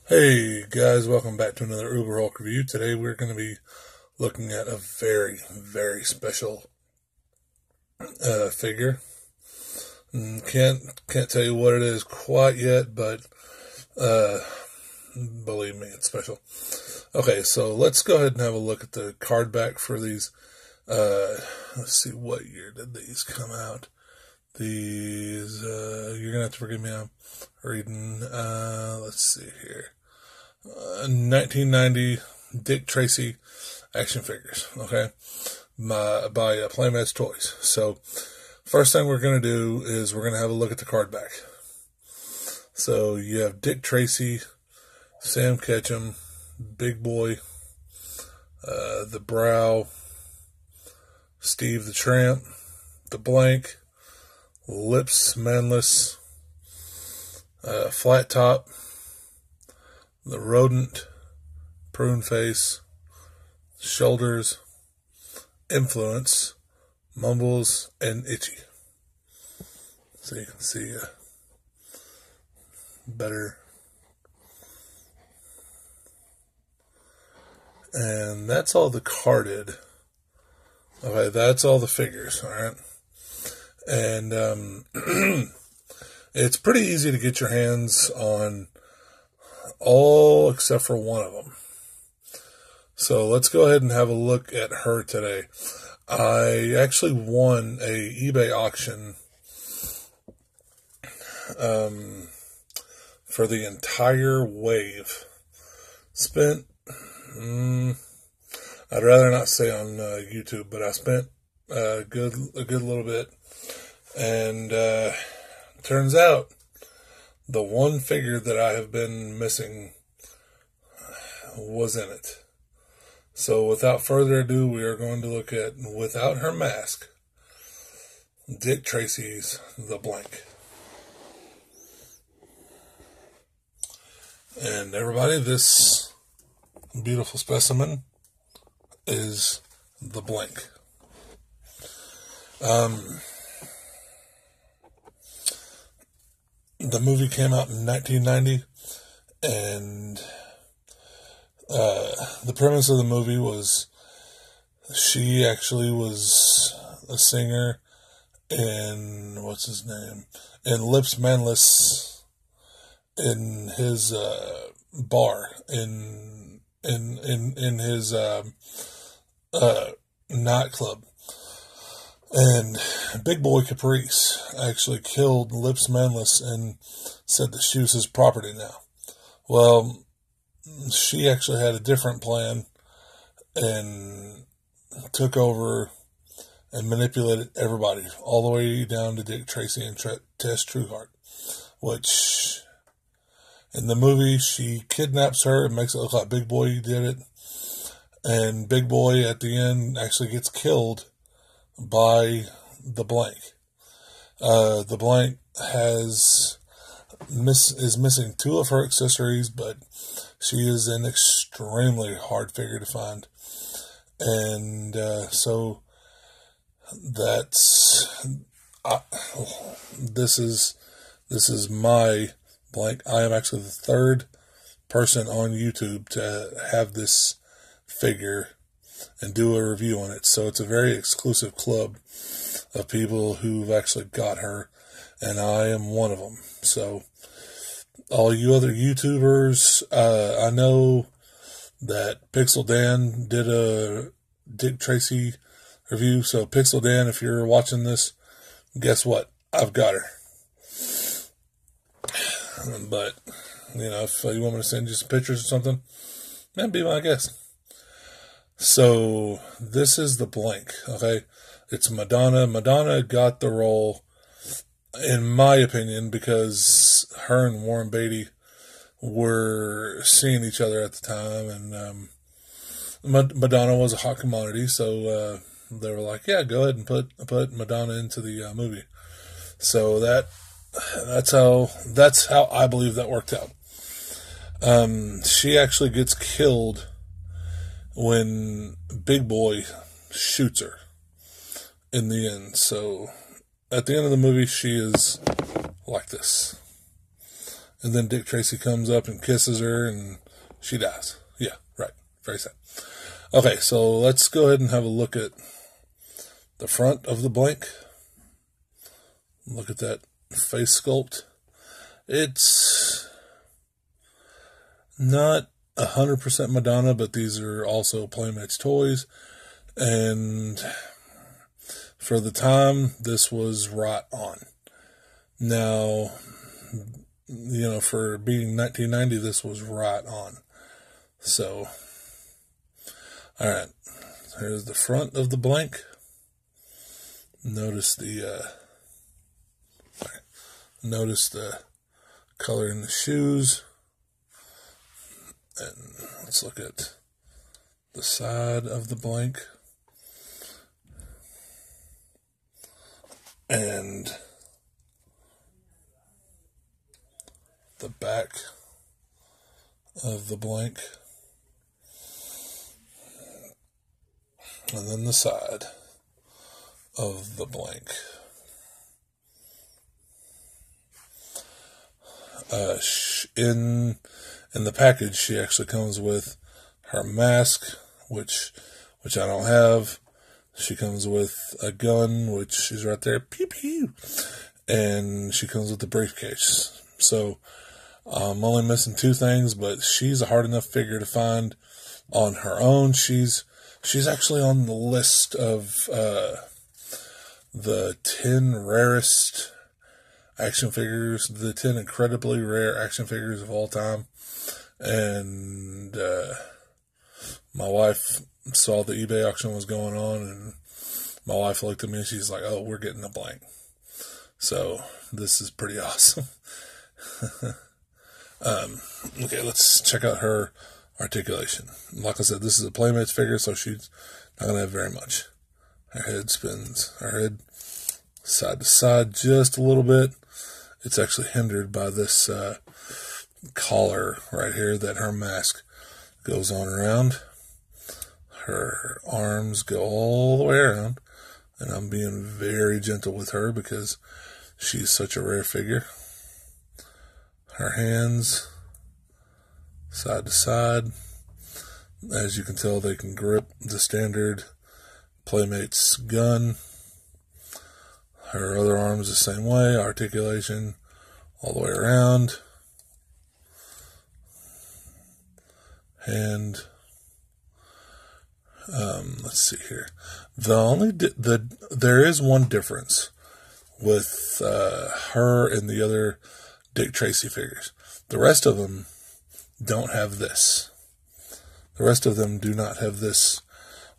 Hey guys, welcome back to another Uber Hulk review. Today we're going to be looking at a very, very special figure. Can't tell you what it is quite yet, but uh, believe me, it's special. Okay, so let's go ahead and have a look at the card back for these. Let's see, what year did these come out? These, you're going to have to forgive me, I'm reading, let's see here. 1990 Dick Tracy action figures, okay, by Playmates Toys. So, first thing we're going to do is we're going to have a look at the card back. So, you have Dick Tracy, Sam Ketchum, Big Boy, the Brow, Steve the Tramp, the Blank, Lips Manless, Flat Top, the Rodent, Prune Face, Shoulders, Influence, Mumbles, and Itchy. So you can see better. And that's all the carded. Okay, that's all the figures, alright? And it's pretty easy to get your hands on all except for one of them. So let's go ahead and have a look at her today. I actually won a eBay auction for the entire wave. Spent, I'd rather not say on YouTube, but I spent a good little bit. And turns out the one figure that I have been missing was in it. So without further ado, we are going to look at, without her mask, Dick Tracy's The Blank. And everybody, this beautiful specimen is The Blank. The movie came out in 1990, and the premise of the movie was she actually was a singer in, what's his name, in Lips Manless, in his bar, in his nightclub. And Big Boy Caprice actually killed Lips Manless and said that she was his property now. Well, she actually had a different plan and took over and manipulated everybody, all the way down to Dick Tracy and Tess Trueheart, which in the movie she kidnaps her and makes it look like Big Boy did it. And Big Boy at the end actually gets killed by the Blank. The Blank is missing two of her accessories, but she is an extremely hard figure to find. And so that's this is my Blank. I am actually the third person on YouTube to have this figure and do a review on it. So it's a very exclusive club of people who've actually got her, and I am one of them. So all you other YouTubers, I know that Pixel Dan did a Dick Tracy review. So Pixel Dan, if you're watching this, guess what? I've got her. But, you know, if you want me to send you some pictures or something, that'd be my guess. So this is The Blank, okay? It's Madonna. Madonna got the role, in my opinion, because her and Warren Beatty were seeing each other at the time, and Madonna was a hot commodity, so they were like, yeah, go ahead and put Madonna into the movie. So that's how I believe that worked out. She actually gets killed when Big Boy shoots her in the end. So at the end of the movie, she is like this. And then Dick Tracy comes up and kisses her, and she dies. Yeah, right. Very sad. Okay, so let's go ahead and have a look at the front of the blank. Look at that face sculpt. It's not 100% Madonna, but these are also Playmates toys. And for the time, this was right on. Now, for being 1990, this was right on. So, all right, here's the front of the blank. Notice the color in the shoes. And let's look at the side of the blank. And the back of the blank. And then the side of the blank. In the package, she actually comes with her mask, which I don't have. She comes with a gun, which is right there, pew pew, and she comes with the briefcase. So I'm only missing 2 things, but she's a hard enough figure to find on her own. She's actually on the list of the 10 rarest action figures, the 10 incredibly rare action figures of all time. And my wife saw the eBay auction was going on, and my wife looked at me and she's like, "Oh, we're getting a blank." So this is pretty awesome. Okay, let's check out her articulation. Like I said, this is a Playmates figure, so she's not going to have very much. Her head spins, her head side to side just a little bit. It's actually hindered by this collar right here that her mask goes on around. Her arms go all the way around, and I'm being very gentle with her because she's such a rare figure. Her hands side to side. As you can tell, they can grip the standard Playmates gun. Her other arms the same way, articulation all the way around. And let's see here. There is one difference with her and the other Dick Tracy figures. The rest of them don't have this. The rest of them do not have this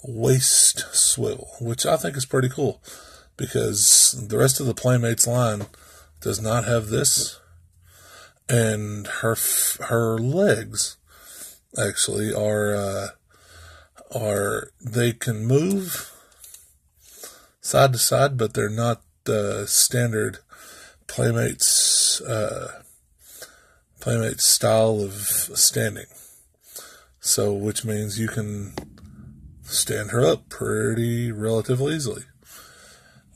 waist swivel, which I think is pretty cool, because the rest of the Playmates line does not have this, and her legs actually are they can move side to side, but they're not the standard Playmates style of standing. So, which means you can stand her up relatively easily.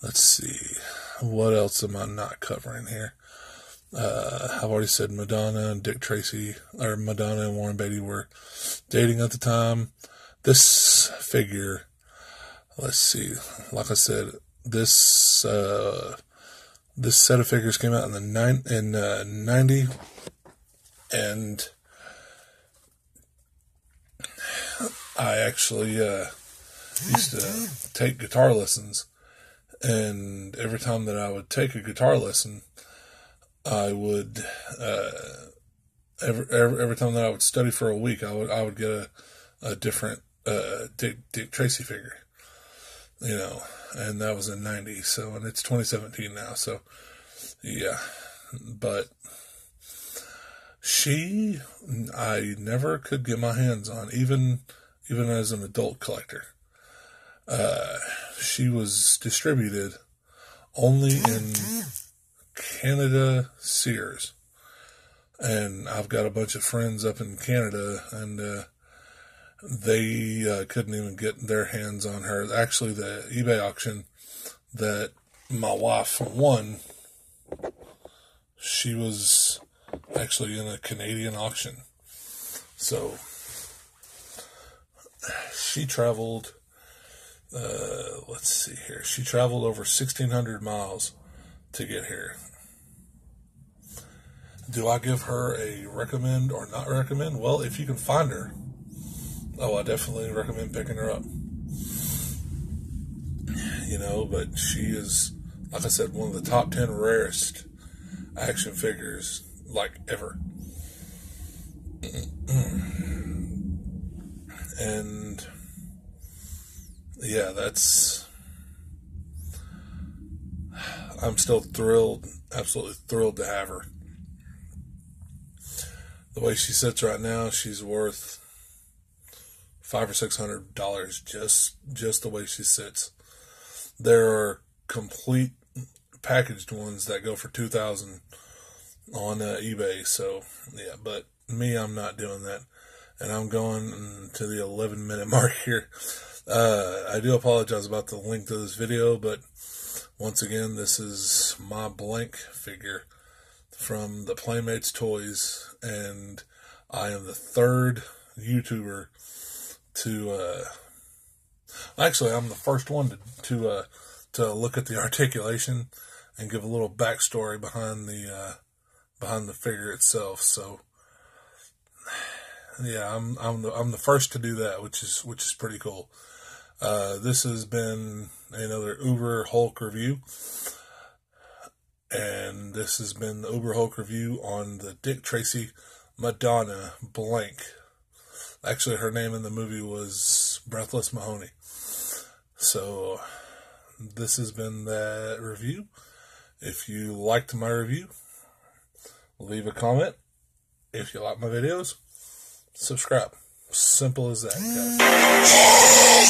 Let's see. What else am I not covering here? I've already said Madonna and Dick Tracy, or Madonna and Warren Beatty were dating at the time. This figure, let's see. Like I said, this set of figures came out in 90, and I actually used to take guitar lessons, and every time that I would take a guitar lesson, I would every time that I would study for a week, I would get a different Dick Tracy figure, and that was in 90. So, and it's 2017 now. So, yeah, but I never could get my hands on, even as an adult collector. She was distributed only in Canada Sears, and I've got a bunch of friends up in Canada, and they couldn't even get their hands on her. Actually, the eBay auction that my wife won, she was actually in a Canadian auction. So she traveled, let's see here, she traveled over 1,600 miles to get here. Do I give her a recommend or not recommend? Well, if you can find her, I definitely recommend picking her up. But she is, like I said, one of the top 10 rarest action figures, like, ever. And yeah, I'm still thrilled, absolutely thrilled to have her. The way she sits right now, she's worth $500 or $600 just the way she sits. There are complete packaged ones that go for $2,000 on eBay. So yeah, but me, I'm not doing that, and I'm going to the 11-minute mark here. I do apologize about the length of this video, but once again, this is my blank figure from the Playmates toys, and I am the third YouTuber to actually, I'm the first one to look at the articulation and give a little backstory behind the figure itself. So yeah, I'm the first to do that, which is pretty cool. This has been another Uber Hulk review, and this has been the Uber Hulk review on the Dick Tracy Madonna blank. Actually, her name in the movie was Breathless Mahoney. So this has been that review. If you liked my review, leave a comment. If you like my videos, subscribe. Simple as that, guys.